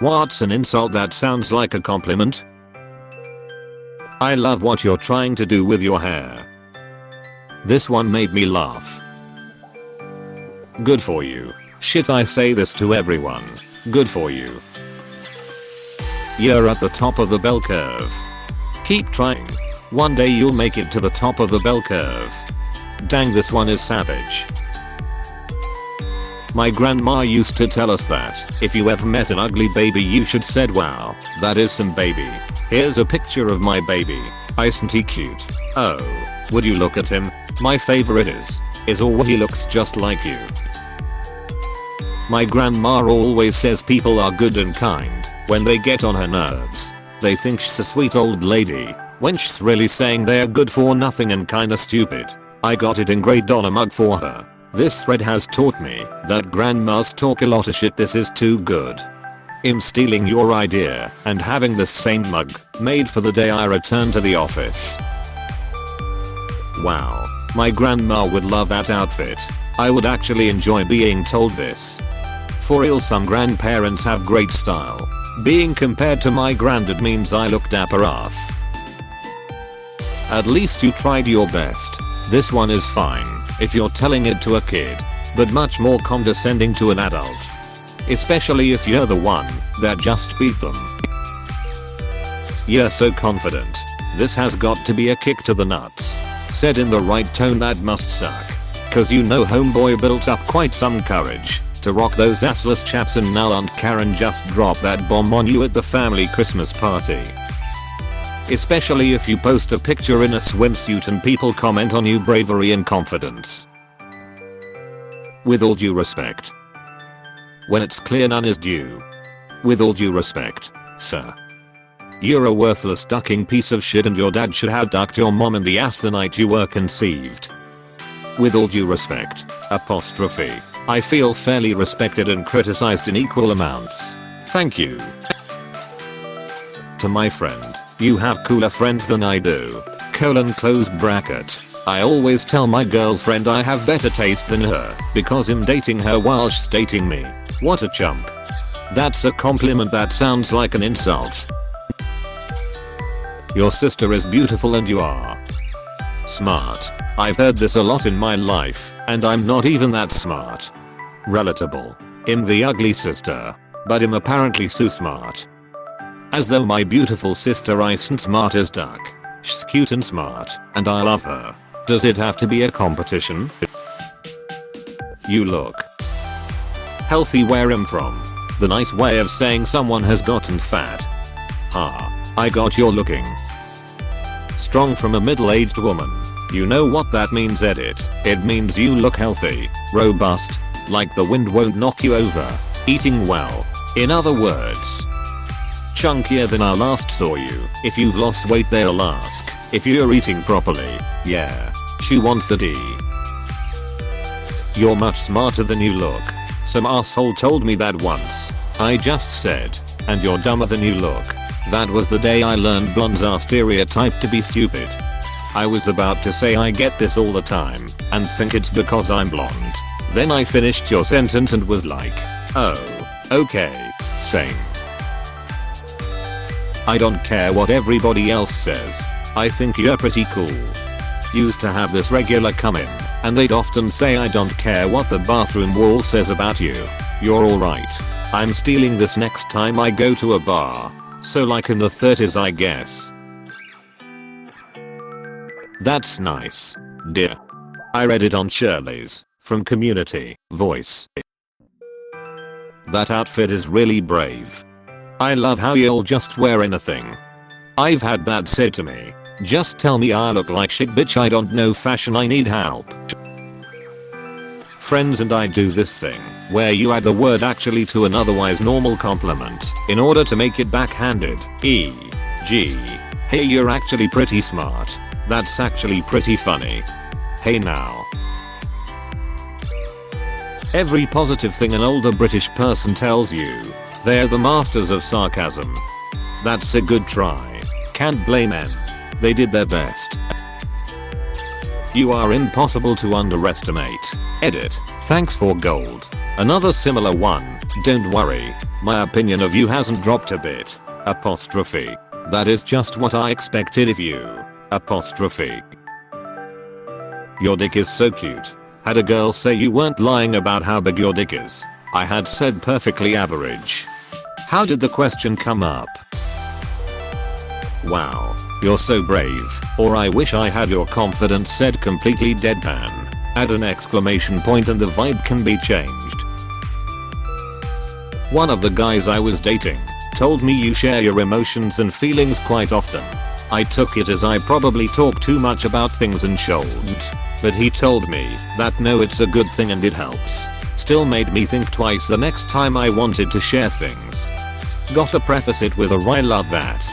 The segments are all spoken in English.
What's an insult that sounds like a compliment? I love what you're trying to do with your hair. This one made me laugh. Good for you. Shit, I say this to everyone. Good for you. You're at the top of the bell curve. Keep trying. One day you'll make it to the top of the bell curve. Dang, this one is savage. My grandma used to tell us that if you ever met an ugly baby you should said, wow, that is some baby. Here's a picture of my baby. Isn't he cute? Oh, would you look at him? My favorite is oh, he looks just like you. My grandma always says people are good and kind when they get on her nerves. They think she's a sweet old lady when she's really saying they're good for nothing and kinda stupid. I got it engraved on a mug for her. This thread has taught me that grandmas talk a lot of shit. This is too good. I'm stealing your idea and having this same mug made for the day I return to the office. Wow, my grandma would love that outfit. I would actually enjoy being told this. For real, some grandparents have great style. Being compared to my granddad means I look dapper AF. At least you tried your best. This one is fine if you're telling it to a kid, but much more condescending to an adult. Especially if you're the one that just beat them. You're so confident. This has got to be a kick to the nuts. Said in the right tone, that must suck. Cause you know homeboy built up quite some courage to rock those assless chaps, and now Aunt Karen just dropped that bomb on you at the family Christmas party. Especially if you post a picture in a swimsuit and people comment on your bravery and confidence. With all due respect. When it's clear none is due. With all due respect, sir. You're a worthless ducking piece of shit, and your dad should have ducked your mom in the ass the night you were conceived. With all due respect, apostrophe. I feel fairly respected and criticized in equal amounts. Thank you. To my friend, you have cooler friends than I do. Close bracket. I always tell my girlfriend I have better taste than her because I'm dating her while she's dating me. What a chump. That's a compliment that sounds like an insult. Your sister is beautiful and you are smart. I've heard this a lot in my life, and I'm not even that smart. Relatable. I'm the ugly sister, but I'm apparently so smart. As though my beautiful sister isn't smart as duck. She's cute and smart, and I love her. Does it have to be a competition? You look healthy where I'm from. The nice way of saying someone has gotten fat. Ha, I got you're looking strong from a middle-aged woman. You know what that means, edit. It means you look healthy, robust, like the wind won't knock you over, eating well. In other words, chunkier than I last saw you. If you've lost weight they'll ask if you're eating properly. Yeah, she wants the D. You're much smarter than you look. Some asshole told me that once. I just said, and you're dumber than you look. That was the day I learned blondes are stereotyped to be stupid. I was about to say I get this all the time and think it's because I'm blonde. Then I finished your sentence and was like, oh, okay, same. I don't care what everybody else says. I think you're pretty cool. Used to have this regular come in, and they'd often say I don't care what the bathroom wall says about you. You're alright. I'm stealing this next time I go to a bar. So like in the 30s I guess. That's nice, dear. I read it on Shirley's, from Community Voice. That outfit is really brave. I love how you'll just wear anything. I've had that said to me. Just tell me I look like shit, bitch, I don't know fashion, I need help. Friends and I do this thing where you add the word actually to an otherwise normal compliment in order to make it backhanded. E.g., hey, you're actually pretty smart. That's actually pretty funny. Hey now. Every positive thing an older British person tells you, they're the masters of sarcasm. That's a good try. Can't blame them. They did their best. You are impossible to underestimate. Edit. Thanks for gold. Another similar one. Don't worry. My opinion of you hasn't dropped a bit. Apostrophe. That is just what I expected of you. Apostrophe. Your dick is so cute. Had a girl say you weren't lying about how big your dick is. I had said perfectly average. How did the question come up? Wow. You're so brave. Or I wish I had your confidence, said completely deadpan. Add an exclamation point and the vibe can be changed. One of the guys I was dating told me you share your emotions and feelings quite often. I took it as I probably talk too much about things and shouldn't. But he told me that no, it's a good thing and it helps. Still made me think twice the next time I wanted to share things. Gotta preface it with a I love that.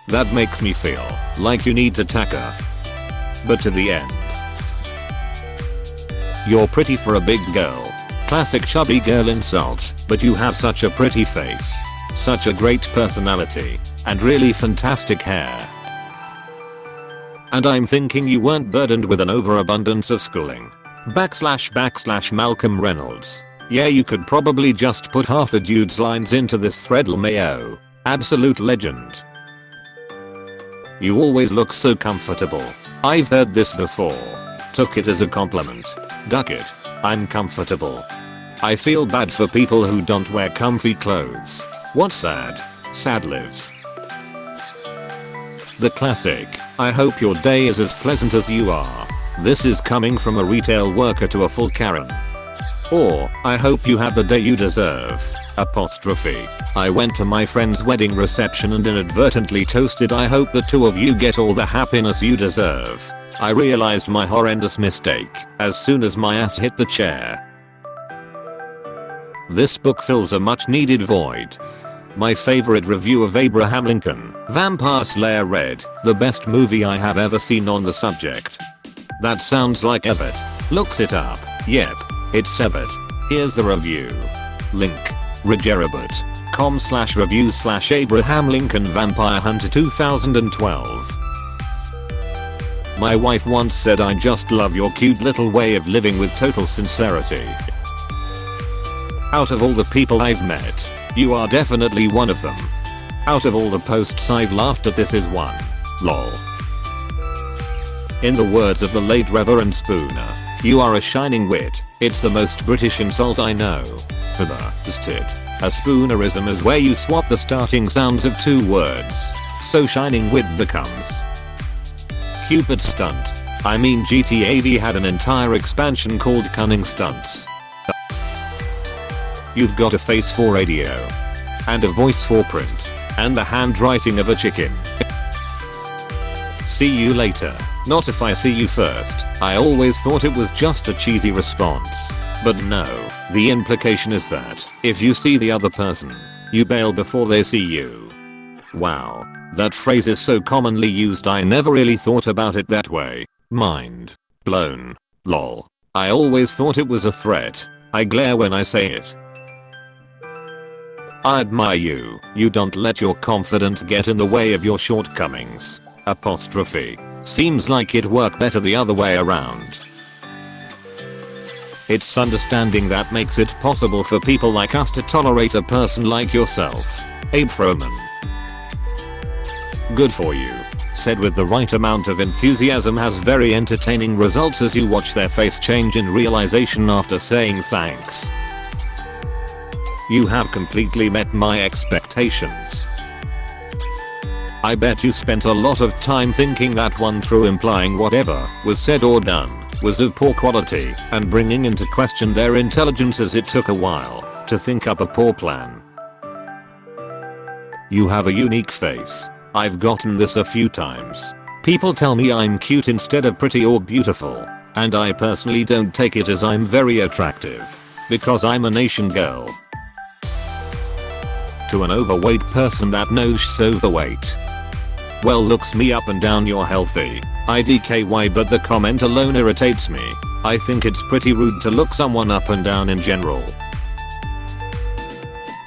That makes me feel like you need to tacker. But to the end. You're pretty for a big girl. Classic chubby girl insult, but you have such a pretty face. Such a great personality. And really fantastic hair. And I'm thinking you weren't burdened with an overabundance of schooling. / Malcolm Reynolds. Yeah, you could probably just put half the dude's lines into this thread. LMAO. Absolute legend. You always look so comfortable. I've heard this before. Took it as a compliment. Duck it. I'm comfortable. I feel bad for people who don't wear comfy clothes. What's sad? Sad lives. The classic. I hope your day is as pleasant as you are. This is coming from a retail worker to a full Karen. Or, I hope you have the day you deserve. Apostrophe. I went to my friend's wedding reception and inadvertently toasted I hope the two of you get all the happiness you deserve. I realized my horrendous mistake as soon as my ass hit the chair. This book fills a much needed void. My favorite review of Abraham Lincoln, Vampire Slayer read, the best movie I have ever seen on the subject. That sounds like Ebert. Looks it up. Yep, it's Ebert. Here's the review. Link. regerbert.com/reviews/Abraham Lincoln Vampire Hunter 2012. My wife once said I just love your cute little way of living with total sincerity. Out of all the people I've met, you are definitely one of them. Out of all the posts I've laughed at, this is one. Lol. In the words of the late Reverend Spooner, you are a shining wit. It's the most British insult I know. For the tit. A spoonerism is where you swap the starting sounds of two words. So shining wit becomes Cupid stunt. I mean GTA V had an entire expansion called Cunning Stunts. You've got a face for radio. And a voice for print. And the handwriting of a chicken. See you later. Not if I see you first. I always thought it was just a cheesy response. But no, the implication is that if you see the other person, you bail before they see you. Wow, that phrase is so commonly used I never really thought about it that way. Mind blown. Lol. I always thought it was a threat. I glare when I say it. I admire you. You don't let your confidence get in the way of your shortcomings. Apostrophe. Seems like it worked better the other way around. It's understanding that makes it possible for people like us to tolerate a person like yourself. Abe Froman. Good for you. Said with the right amount of enthusiasm, has very entertaining results as you watch their face change in realization after saying thanks. You have completely met my expectations. I bet you spent a lot of time thinking that one through, implying whatever was said or done was of poor quality and bringing into question their intelligence as it took a while to think up a poor plan. You have a unique face. I've gotten this a few times. People tell me I'm cute instead of pretty or beautiful, and I personally don't take it as I'm very attractive because I'm a nation girl. To an overweight person that knows she's overweight. Well, looks me up and down, you're healthy. IDKY, but the comment alone irritates me. I think it's pretty rude to look someone up and down in general.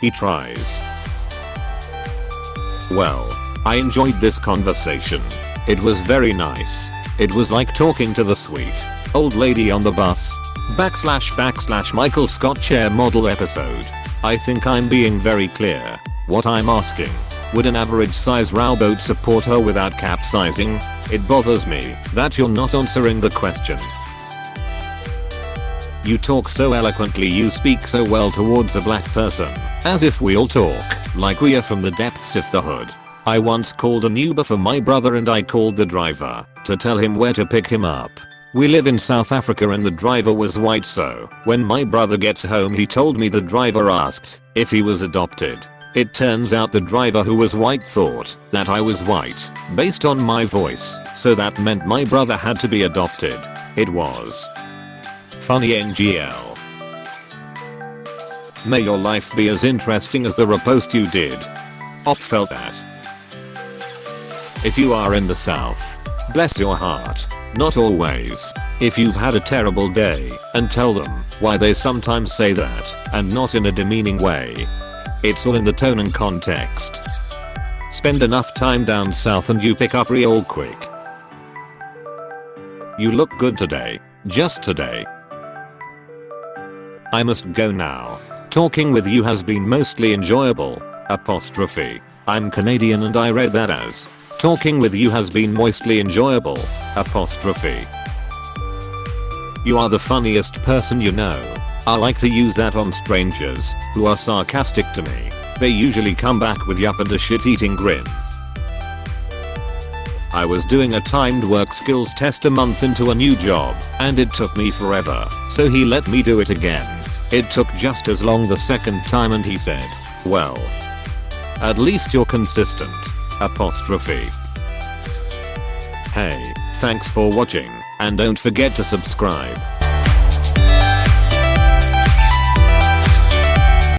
He tries. Well, I enjoyed this conversation. It was very nice. It was like talking to the sweet old lady on the bus. / Michael Scott chair model episode. I think I'm being very clear. What I'm asking. Would an average size rowboat support her without capsizing? It bothers me that you're not answering the question. You talk so eloquently, you speak so well towards a black person, as if we all talk like we are from the depths of the hood. I once called an Uber for my brother and I called the driver to tell him where to pick him up. We live in South Africa and the driver was white, so when my brother gets home he told me the driver asked if he was adopted. It turns out the driver who was white thought that I was white based on my voice, so that meant my brother had to be adopted. It was funny NGL. May your life be as interesting as the repost you did. Op felt that. If you are in the South, bless your heart. Not always. If you've had a terrible day, and tell them why they sometimes say that, and not in a demeaning way. It's all in the tone and context. Spend enough time down south and you pick up real quick. You look good today. Just today. I must go now. Talking with you has been mostly enjoyable. Apostrophe. I'm Canadian and I read that as talking with you has been mostly enjoyable. Apostrophe. You are the funniest person you know. I like to use that on strangers who are sarcastic to me. They usually come back with yup and a shit-eating grin. I was doing a timed work skills test a month into a new job and it took me forever, so he let me do it again. It took just as long the second time and he said, well, at least you're consistent. Apostrophe. Hey, thanks for watching, and don't forget to subscribe.